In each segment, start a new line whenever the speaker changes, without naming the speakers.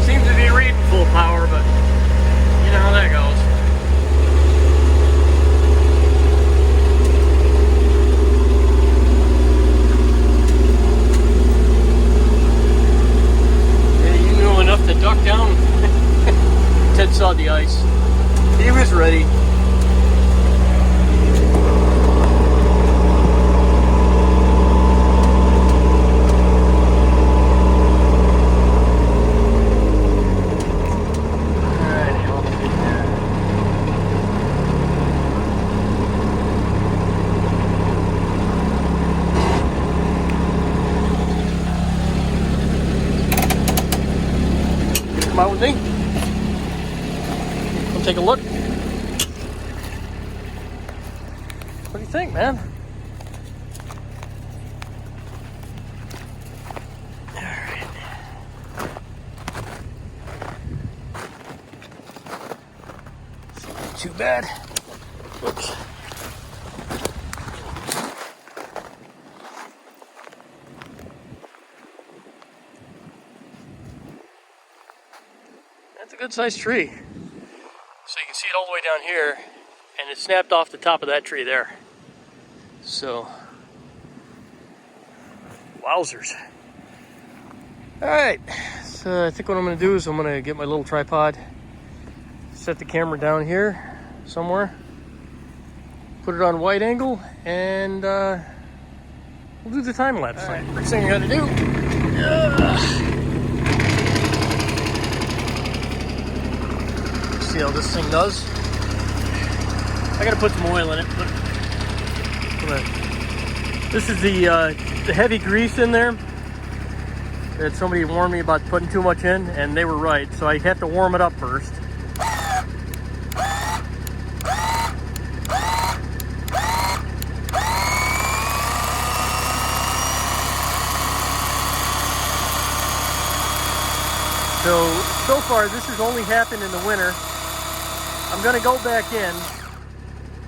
seems to be reading full power, but you know how that goes. To duck down. Ted saw the ice. He was ready. Alright, off it there. Come out with me. Come take a look. What do you think, man? All right. It's not too bad. Whoops. That's a good sized tree. So you can see it all the way down here, and it snapped off the top of that tree there. So, wowzers. Alright, so I think what I'm going to do is I'm going to get my little tripod, set the camera down here somewhere, put it on wide angle, and we'll do the time lapse. Right. First thing I got to do. See how this thing does. I gotta put some oil in it. This is the heavy grease in there that somebody warned me about putting too much in, and they were right. So I have to warm it up first. So far this has only happened in the winter. I'm gonna go back in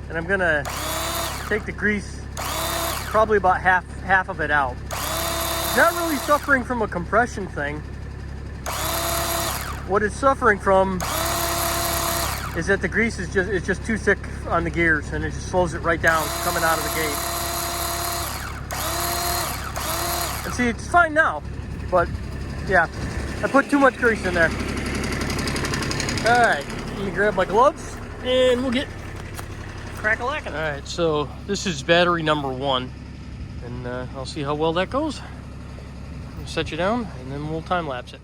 and I'm gonna take the grease, probably about half of it out. Not really suffering from a compression thing. What it's suffering from is that the grease is just too thick on the gears, and it just slows it right down coming out of the gate. And see, it's fine now, but yeah, I put too much grease in there. All right, let me grab my gloves and we'll get crack-a-lacking. All right, so this is battery number 1, and I'll see how well that goes. I'll set you down and then we'll time lapse it.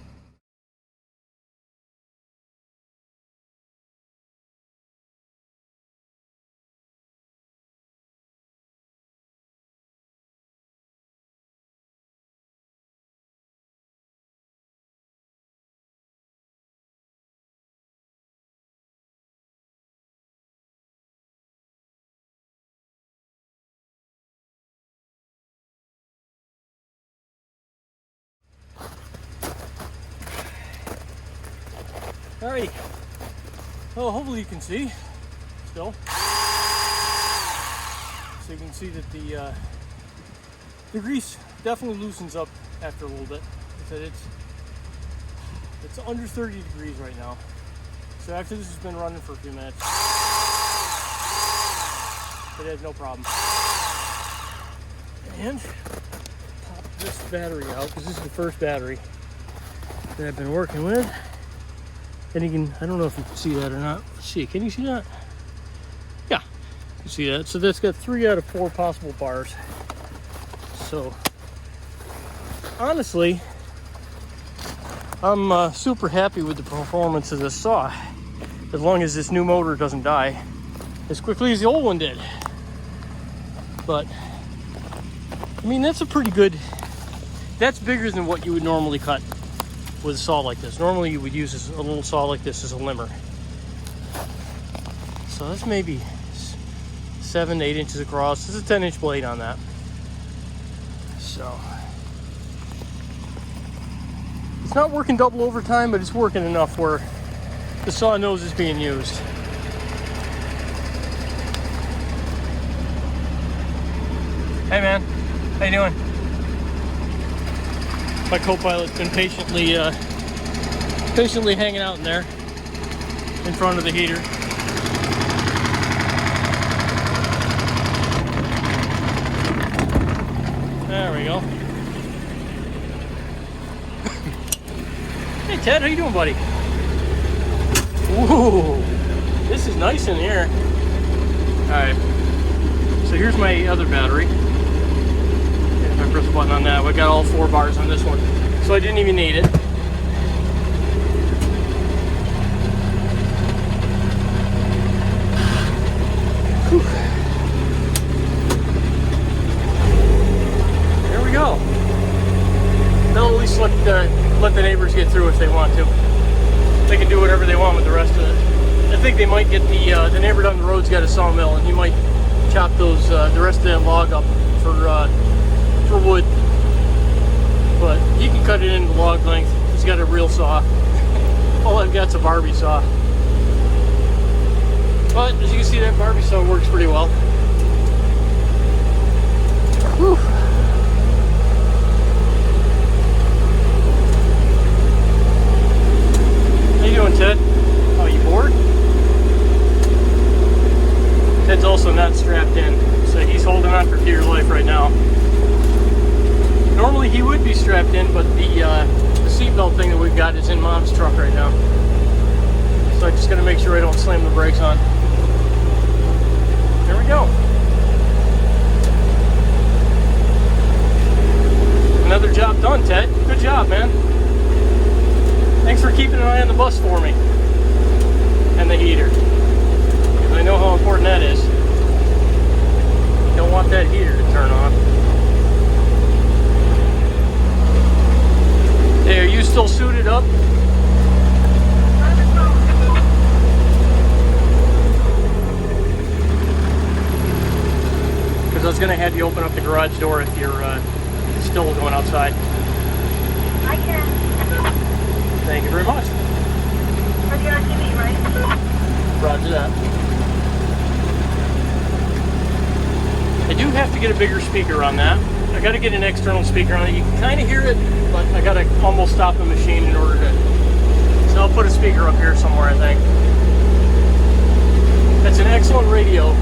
Alrighty, well, hopefully you can see still. So you can see that the grease definitely loosens up after a little bit. It's under 30 degrees right now. So after this has been running for a few minutes, it has no problem. And pop this battery out, because this is the first battery that I've been working with. And you can, I don't know if you can see that or not. Let's see, can you see that? Yeah, you can see that. So that's got 3 out of 4 possible bars. So, honestly, I'm super happy with the performance of this saw. As long as this new motor doesn't die as quickly as the old one did. But, I mean, that's a pretty good, that's bigger than what you would normally cut with a saw like this. Normally you would use a little saw like this as a limber. So that's maybe 7 to 8 inches across. This is a 10-inch blade on that. So it's not working double overtime, but it's working enough where the saw knows it's being used. Hey man, how you doing? My co-pilot's been patiently hanging out in there in front of the heater. There we go. Hey Ted, how you doing, buddy? Ooh, this is nice in here. Alright, so here's my other battery. And if I press the button on that, I got all 4 bars on this one. So I didn't even need it. Whew. There we go. They'll at least let the neighbors get through if they want to. They can do whatever they want with the rest of it. I think they might get the neighbor down the road's got a sawmill, and he might chop those the rest of that log up for wood. But he can cut it into log length. He's got a real saw. All I've got's a Barbie saw. But as you can see, that Barbie saw works pretty well. Whew. How you doing, Ted? Oh, you bored? Ted's also not strapped in, so he's holding on for dear life right now. Normally he would be strapped in, but the seatbelt thing that we've got is in Mom's truck right now. So I just gotta make sure I don't slam the brakes on. There we go. Another job done, Ted. Good job, man. Thanks for keeping an eye on the bus for me. And the heater. Because I know how important that is. Don't want that heater to turn on. Hey, are you still suited up? Because I was going to have you open up the garage door if you're still going outside.
I can.
Thank you very much.
But you're on TV, right?
Roger that. I do have to get a bigger speaker on that. I got to get an external speaker on it. You can kind of hear it, but I got to almost stop the machine in order to. So I'll put a speaker up here somewhere, I think. That's an excellent radio,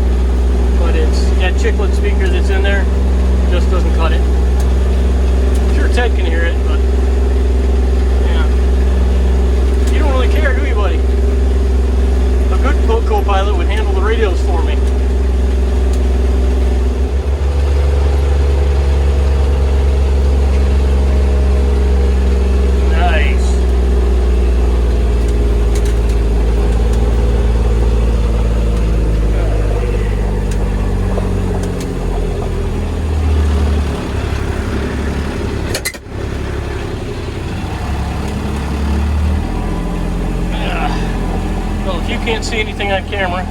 but it's that chiclet speaker that's in there just doesn't cut it. I'm sure Ted can hear it, but yeah. You don't really care, do you, buddy? A good co-pilot would handle the radios for me. Can't see anything on camera.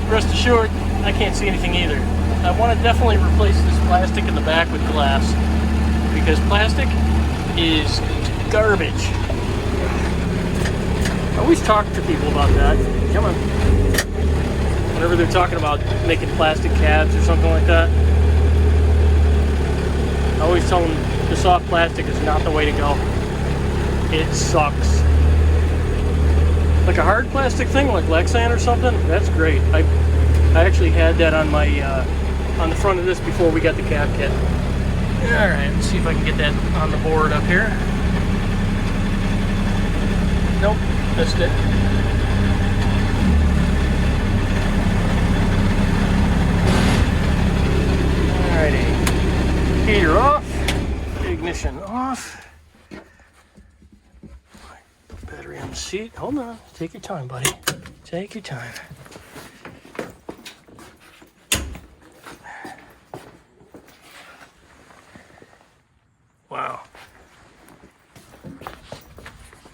Rest assured, I can't see anything either. I want to definitely replace this plastic in the back with glass, because plastic is garbage. I always talk to people about that. Come on. Whenever they're talking about making plastic cabs or something like that, I always tell them the soft plastic is not the way to go. It sucks. Like a hard plastic thing, like Lexan or something, that's great. I actually had that on my on the front of this before we got the cab kit. All right, let's see if I can get that on the board up here. Nope, missed it. Alrighty, heater off, ignition off. Battery on the seat. Hold on. Take your time, buddy. Take your time. Wow.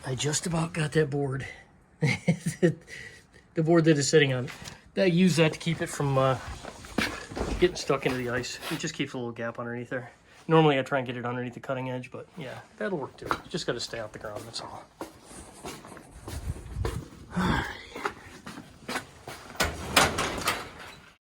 I just about got that board. The board that is sitting on. I use that to keep it from getting stuck into the ice. It just keeps a little gap underneath there. Normally I try and get it underneath the cutting edge, but yeah, that'll work too. Just got to stay off the ground, that's all.